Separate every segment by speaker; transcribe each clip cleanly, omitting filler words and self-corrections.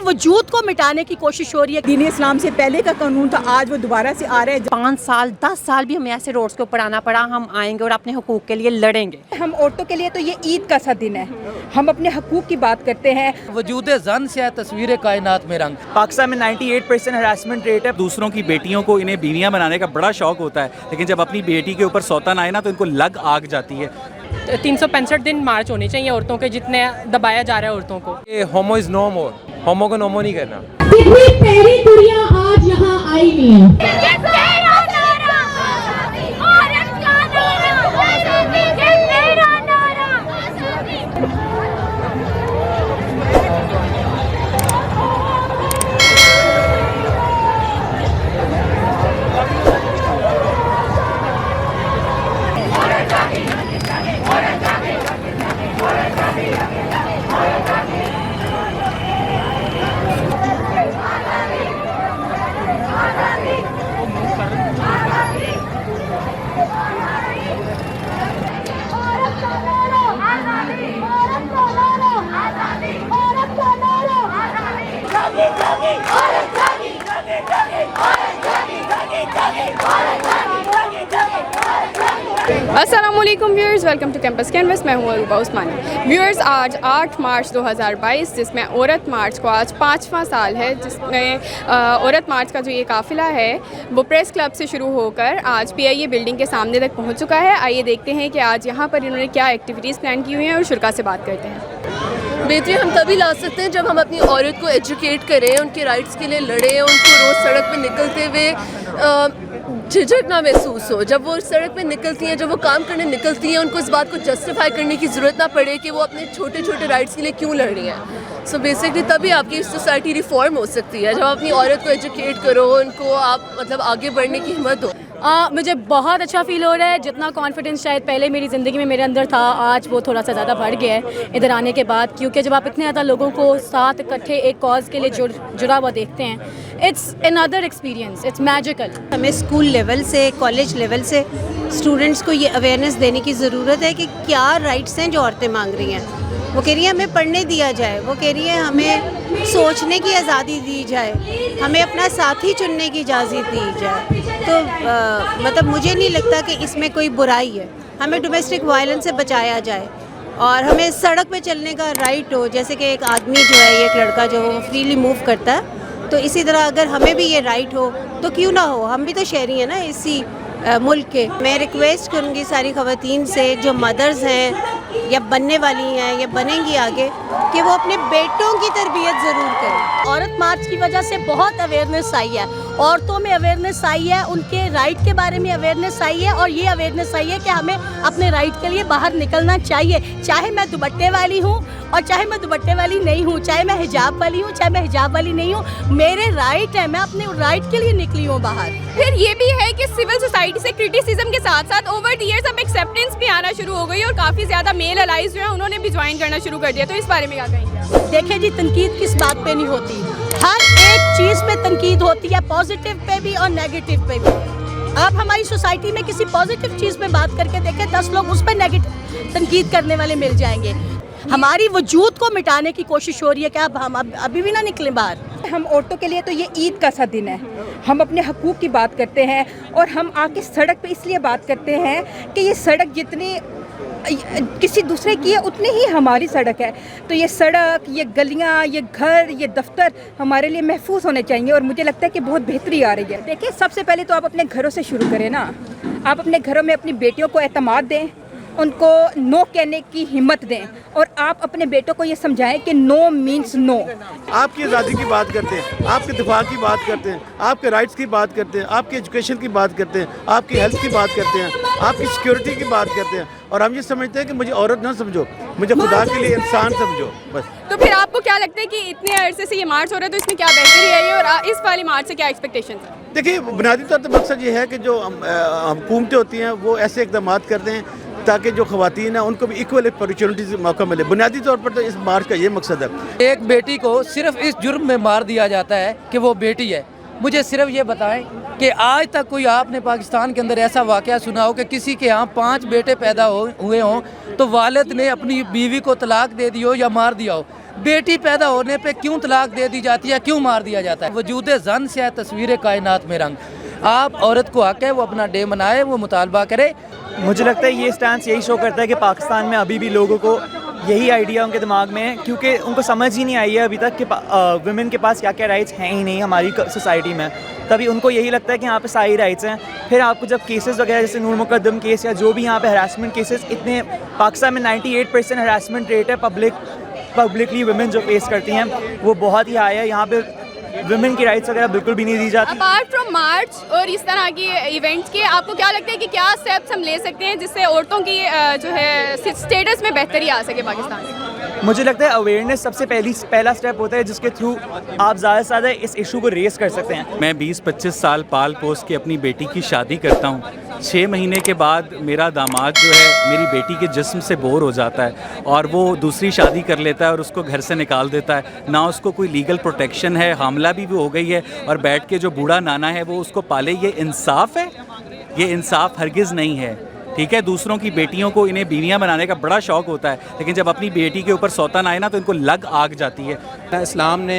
Speaker 1: वजूद को मिटाने की कोशिश हो रही है।
Speaker 2: दीन इस्लाम से पहले का कानून था, आज वो दोबारा से आ रहा है।
Speaker 3: 5 साल 10 साल भी हमें ऐसे रोड्स के ऊपर आना पड़ा, हम आएंगे और अपने हकूक़ के लिए लड़ेंगे।
Speaker 2: हम औरतों के लिए तो ये ईद का सा दिन है, हम अपने हकूक़ की बात करते हैं।
Speaker 4: वजूद जन से है तस्वीर कायनात में रंग।
Speaker 5: पाकिस्तान में 98% हरासमेंट रेट है। दूसरों की बेटियों को इन्हें बीवियां बनाने का बड़ा शौक होता है, लेकिन जब अपनी बेटी के ऊपर सौतन आए ना तो इनको लग आग जाती है।
Speaker 6: 365 दिन मार्च होने चाहिए औरतों के, जितने दबाया जा रहा है औरतों को।
Speaker 4: ये होमो इज नो मोर, होमो को नोमो नहीं करना।
Speaker 7: कितनी प्यारी कुड़ियां आज यहाँ आई हैं।
Speaker 8: अस्सलामुअलैकुम viewers, welcome to campus canvas. मैं हूँ अरूबा उस्मानी। व्यूअर्स, आज 8 मार्च 2022 जिसमें औरत मार्च को आज 5वां साल है, जिसमें औरत मार्च का जो ये काफ़िला है वो प्रेस क्लब से शुरू होकर आज PIA बिल्डिंग के सामने तक पहुँच चुका है। आइए देखते हैं कि आज यहाँ पर इन्होंने क्या एक्टिविटीज़ प्लान की हुई हैं और शुरा से बात करते हैं।
Speaker 9: बेटी हम तभी ला सकते हैं जब हम अपनी औरत को एजुकेट करें, उनके राइट्स के लिए लड़ें, उनको रोज़ सड़क पे निकलते हुए झिझक ना महसूस हो। जब वो सड़क पे निकलती हैं, जब वो काम करने निकलती हैं, उनको इस बात को जस्टिफाई करने की ज़रूरत ना पड़े कि वो अपने छोटे छोटे राइट्स के लिए क्यों लड़ रही हैं। सो बेसिकली तभी आपकी सोसाइटी रिफॉर्म हो सकती है, जब आप अपनी औरत को एजुकेट करो, उनको आप मतलब आगे बढ़ने की हिम्मत दो।
Speaker 1: मुझे बहुत अच्छा फील हो रहा है। जितना कॉन्फिडेंस शायद पहले मेरी ज़िंदगी में मेरे अंदर था, आज वो थोड़ा सा ज़्यादा बढ़ गया है इधर आने के बाद, क्योंकि जब आप इतने ज़्यादा लोगों को साथ इकट्ठे एक कॉज के लिए जुड़ा हुआ देखते हैं, it's another experience, it's magical.
Speaker 10: हमें स्कूल लेवल से, कॉलेज लेवल से स्टूडेंट्स को ये अवेयरनेस देने की ज़रूरत है कि क्या राइट्स हैं जो औरतें मांग रही हैं। वो कह रही है हमें पढ़ने दिया जाए, वो कह रही है हमें सोचने की आज़ादी दी जाए, हमें अपना साथी चुनने की इजाज़त दी जाए। तो मतलब मुझे नहीं लगता कि इसमें कोई बुराई है। हमें डोमेस्टिक वायलेंस से बचाया जाए और हमें सड़क पे चलने का राइट हो, जैसे कि एक आदमी जो है, एक लड़का जो वो फ्रीली मूव करता है, तो इसी तरह अगर हमें भी ये राइट हो तो क्यों ना हो, हम भी तो शहरी हैं ना इसी मुल्क के। मैं रिक्वेस्ट करूँगी सारी ख़वातीन से जो मदर्स हैं या बनने वाली हैं या बनेंगी आगे, कि वो अपने बेटों की तरबियत ज़रूर करें।
Speaker 1: औरत मार्च की वजह से बहुत अवेयरनेस आई है, औरतों में अवेयरनेस आई है, उनके राइट के बारे में अवेयरनेस आई है, और ये अवेयरनेस आई है कि हमें अपने राइट के लिए बाहर निकलना चाहिए। चाहे मैं दुपट्टे वाली हूँ और चाहे मैं दुपट्टे वाली नहीं हूँ, चाहे मैं हिजाब वाली हूँ चाहे मैं हिजाब वाली नहीं हूँ, मेरे राइट है, मैं अपने राइट के लिए निकली हूँ बाहर।
Speaker 8: फिर ये भी है कि सिविल सोसाइटी से क्रिटिसिज्म के साथ साथ ओवर द इयर्स अब एक्सेप्टेंस भी आना शुरू हो गई और काफ़ी ज़्यादा मेल अलाइज जो है उन्होंने भी ज्वाइन करना शुरू कर दिया। तो इस बारे में क्या कहेंगे?
Speaker 1: देखिए जी, तनकीद किस बात पे नहीं होती, हर एक चीज़ पे तनकीद होती है, पॉजिटिव पे भी और नेगेटिव पे भी। आप हमारी सोसाइटी में किसी पॉजिटिव चीज़ पे बात करके देखें, 10 लोग उस पर नेगेटिव तनकीद करने वाले मिल जाएंगे। हमारी वजूद को मिटाने की कोशिश हो रही है कि अब हम अभी भी ना निकलें बाहर।
Speaker 2: हम औरतों के लिए तो ये ईद का सा दिन है, हम अपने हकूक़ की बात करते हैं और हम आके सड़क पे इसलिए बात करते हैं कि ये सड़क जितनी किसी दूसरे की है उतनी ही हमारी सड़क है। तो ये सड़क, ये गलियां, ये घर, ये दफ्तर हमारे लिए महफूज होने चाहिए और मुझे लगता है कि बहुत बेहतरी आ रही है। देखिए, सबसे पहले तो आप अपने घरों से शुरू करें ना। आप अपने घरों में अपनी बेटियों को एतमाद दें, उनको नो कहने की हिम्मत दें और आप अपने बेटों को ये समझाएं कि नो मीन्स नो।
Speaker 11: आपकी आज़ादी की बात करते हैं, आपके दिफा की बात करते हैं, आपके राइट्स की बात करते हैं, आपकी एजुकेशन की बात करते हैं, आपकी हेल्थ की बात करते हैं, आपकी सिक्योरिटी की बात करते हैं, और हम ये समझते हैं कि मुझे औरत ना समझो, मुझे खुदा के लिए इंसान समझो बस।
Speaker 8: तो फिर आपको क्या लगता है कि इतने अरसे से ये मार्च हो रहा है, तो इसमें क्या बेहतरी आई है और इस वाली मार्च से क्या एक्सपेक्टेशंस है?
Speaker 11: देखिए, बुनियादी तौर पर मकसद ये है कि जो हुकूमतें होती हैं वो ऐसे इकदाम करते हैं ताकि जो ख़वातीन हैं उनको भी इक्वल अपॉर्चुनिटीज़ मौका मिले। बुनियादी तौर पर तो इस मार्च का ये मकसद है।
Speaker 4: एक बेटी को सिर्फ इस जुर्म में मार दिया जाता है कि वो बेटी है। मुझे सिर्फ ये बताएं कि आज तक कोई आपने पाकिस्तान के अंदर ऐसा वाक़या सुना हो कि किसी के यहाँ 5 बेटे पैदा हुए हों तो वालिद ने अपनी बीवी को तलाक दे दी हो या मार दिया हो। बेटी पैदा होने पे क्यों तलाक दे दी जाती है, क्यों मार दिया जाता है? वजूद जन से है तस्वीर कायनात में रंग। आप औरत को हक है वो अपना डे मनाए, वो मुतालबा करे।
Speaker 12: मुझे लगता है ये स्टैंस यही शो करता है कि पाकिस्तान में अभी भी लोगों को यही आइडिया उनके दिमाग में है, क्योंकि उनको समझ ही नहीं आई है अभी तक कि वुमेन के पास क्या क्या राइट्स हैं ही नहीं हमारी सोसाइटी में। तभी उनको यही लगता है कि यहाँ पे सारी राइट्स हैं। फिर आपको जब केसेस वगैरह जैसे नूर मुकद्दम केस या जो भी यहाँ पे हरासमेंट केसेस, इतने पाकिस्तान में 98% हरासमेंट रेट है पब्लिकली वुमेन जो फेस करती हैं वो बहुत ही हाई है। यहाँ पे वुमेन की राइट्स वगैरह बिल्कुल भी नहीं दी जाती।
Speaker 8: अपार्ट फ्रॉम मार्च और इस तरह की इवेंट्स के आपको क्या लगता है कि क्या स्टेप्स हम ले सकते हैं जिससे औरतों की जो है स्टेटस में बेहतरी आ सके पाकिस्तान में?
Speaker 12: मुझे लगता है अवेयरनेस सबसे पहला स्टेप होता है जिसके थ्रू आप ज़्यादा से ज़्यादा इस इशू को रेस कर सकते हैं।
Speaker 5: मैं 20-25 साल पाल पोस के अपनी बेटी की शादी करता हूँ। 6 महीने के बाद मेरा दामाद जो है मेरी बेटी के जिस्म से बोर हो जाता है और वो दूसरी शादी कर लेता है और उसको घर से निकाल देता है। ना उसको कोई लीगल प्रोटेक्शन है, हामला भी हो गई है और बैठ के जो बूढ़ा नाना है वो उसको पाले। ये इंसाफ है? ये इंसाफ हरगिज़ नहीं है। ठीक है, दूसरों की बेटियों को इन्हें बीवियां बनाने का बड़ा शौक होता है, लेकिन जब अपनी बेटी के ऊपर सौतन आए ना तो इनको लग आग जाती है।
Speaker 13: इस्लाम ने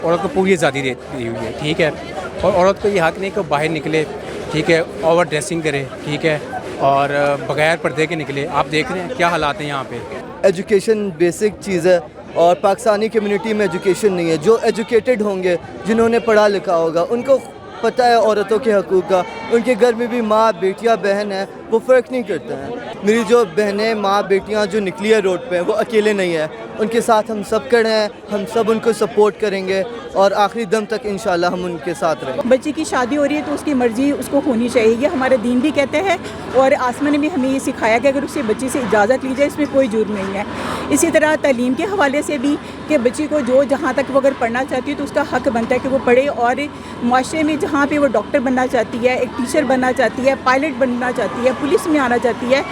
Speaker 13: औरत को पूरी आज़ादी दी हुई है, ठीक है, और औरत को ये हक नहीं कि बाहर निकले, ठीक है, ओवर ड्रेसिंग करे, ठीक है, और बगैर पर्दे के निकले। आप देख रहे हैं क्या हालात हैं यहाँ पे।
Speaker 14: एजुकेशन बेसिक चीज़ है और पाकिस्तानी कम्युनिटी में एजुकेशन नहीं है। जो एजुकेटेड होंगे, जिन्होंने पढ़ा लिखा होगा, उनको पता है औरतों के हकूक़ का। उनके घर में भी माँ बेटियाँ बहन है, वो फ़र्क नहीं करता है। मेरी जो बहनें माँ बेटियाँ जो निकली है रोड पे, वो अकेले नहीं है, उनके साथ हम सब खड़े हैं। हम सब उनको सपोर्ट करेंगे और आखिरी दम तक इंशाल्लाह हम उनके साथ रहेंगे।
Speaker 2: बच्चे की शादी हो रही है तो उसकी मर्ज़ी उसको होनी चाहिए, ये हमारे दीन भी कहते हैं और आसमान ने भी हमें ये सिखाया कि अगर उससे बच्ची से इजाज़त ली जाए इसमें कोई जुर्म नहीं है। इसी तरह तालीम के हवाले से भी कि बच्ची को जो जहाँ तक वो अगर पढ़ना चाहती है तो उसका हक बनता है कि वो पढ़े, और माशरे में जहाँ पे वो डॉक्टर बनना चाहती है, एक टीचर बनना चाहती है, पायलट बनना चाहती है, पुलिस में आना चाहती है,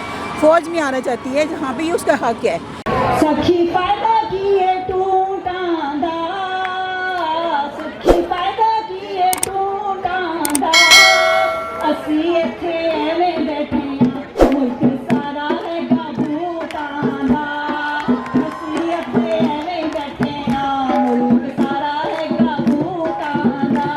Speaker 2: फ़ौज में आना चाहती है, जहाँ पे ये उसका हक है।
Speaker 7: सखी पैदा किए टूटांदा, सखी पैदा किए टूटांदा, असी इत्थे एवें बैठे मुल्क सारा है गाबूतांदा, असी इत्थे एवें बैठे मुल्क सारा है गाबूतांदा।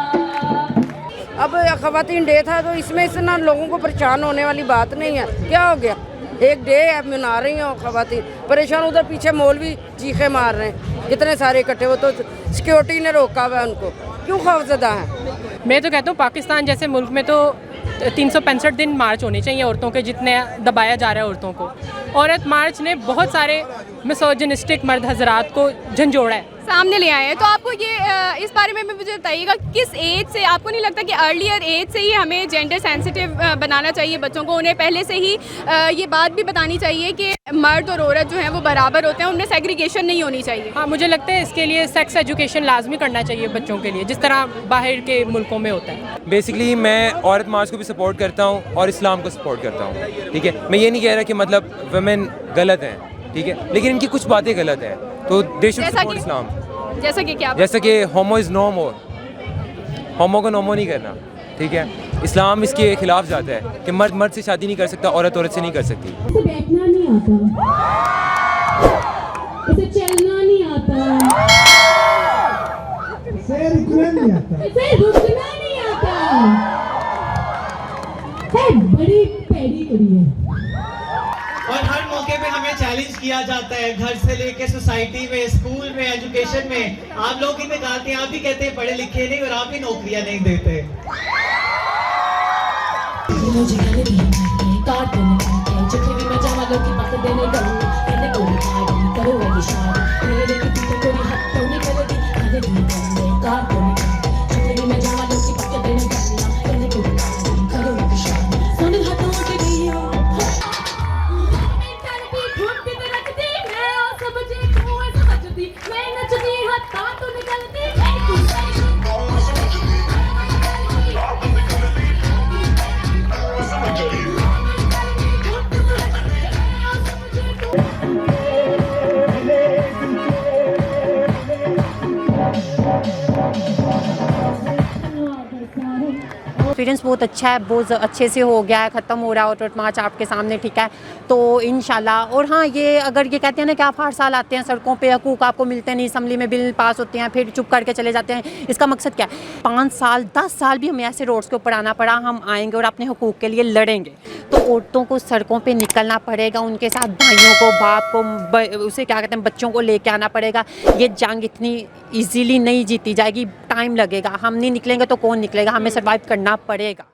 Speaker 15: अब ख़वातीन डे था तो इसमें इतना लोगों को परेशान होने वाली बात नहीं है। क्या हो गया, एक डे है, मना रही हो ख़वातीन परेशान, उधर पीछे मौलवी चीखे मार रहे हैं, इतने सारे इकट्ठे। वो तो सिक्योरिटी ने रोका हुआ है उनको, क्यों खौफजदा है?
Speaker 6: मैं तो कहता हूँ पाकिस्तान जैसे मुल्क में तो 365 दिन मार्च होने चाहिए औरतों के, जितने दबाया जा रहा है औरतों को। औरत मार्च ने बहुत सारे मिसोजिनिस्टिक मर्द हजरात को झंझोड़ा है,
Speaker 8: सामने ले आए हैं। तो आपको ये इस बारे में मुझे बताइएगा, किस एज से, आपको नहीं लगता कि अर्लियर एज से ही हमें जेंडर सेंसिटिव बनाना चाहिए बच्चों को? उन्हें पहले से ही ये बात भी बतानी चाहिए कि मर्द और औरत जो हैं वो बराबर होते हैं, उनमें सेग्रीगेशन नहीं होनी चाहिए।
Speaker 6: हाँ, मुझे लगता है इसके लिए सेक्स एजुकेशन लाजमी करना चाहिए बच्चों के लिए, जिस तरह बाहर के मुल्कों में होता है।
Speaker 13: बेसिकली मैं औरत मार्च को भी सपोर्ट करता हूँ और इस्लाम को सपोर्ट करता हूँ, ठीक है। मैं ये नहीं कह रहा कि मतलब वुमेन गलत हैं, ठीक है, लेकिन इनकी कुछ बातें गलत हैं, तो दे शुड सपोर्ट इस्लाम।
Speaker 8: जैसा कि क्या?
Speaker 13: जैसे कि होमो इज़ नो मोर, होमो को नोमो नहीं करना, ठीक है। इस्लाम इसके खिलाफ जाता है कि मर्द मर्द से शादी नहीं कर सकता, औरत औरत से नहीं कर सकती।
Speaker 7: इसे बैठना नहीं आता, इसे चलना नहीं आता, इसे रुकना नहीं आता, इसे रुकना नहीं आता, है बड़ी पैड़ी कड़ी है।
Speaker 16: और हर मौके पे हमें चैलेंज किया जाता है, घर से लेके सोसाइटी में, स्कूल में, एजुकेशन में। आप लोग ही निकालते हैं, आप भी कहते हैं पढ़े लिखे नहीं और आप भी नौकरियां नहीं देते।
Speaker 3: एक्सपीरियंस बहुत अच्छा है, बहुत अच्छे से हो गया है, ख़त्म हो रहा है ऑर्ट मार्च आपके सामने, ठीक है। तो इंशाल्लाह, और हाँ, ये अगर ये कहते हैं ना कि आप हर साल आते हैं सड़कों पे, हकूक़ आपको मिलते नहीं, असम्बली में बिल पास होते हैं, फिर चुप करके चले जाते हैं, इसका मकसद क्या है? 5 साल 10 साल भी हमें ऐसे रोड्स के ऊपर आना पड़ा, हम आएंगे और अपने हकूक़ के लिए लड़ेंगे। तो औरतों को सड़कों पे निकलना पड़ेगा, उनके साथ भाइयों को, बाप को, उसे क्या कहते हैं, बच्चों को लेके आना पड़ेगा। ये जंग इतनी इजीली नहीं जीती जाएगी, टाइम लगेगा। हम नहीं निकलेंगे तो कौन निकलेगा? हमें सर्वाइव करना पड़ेगा।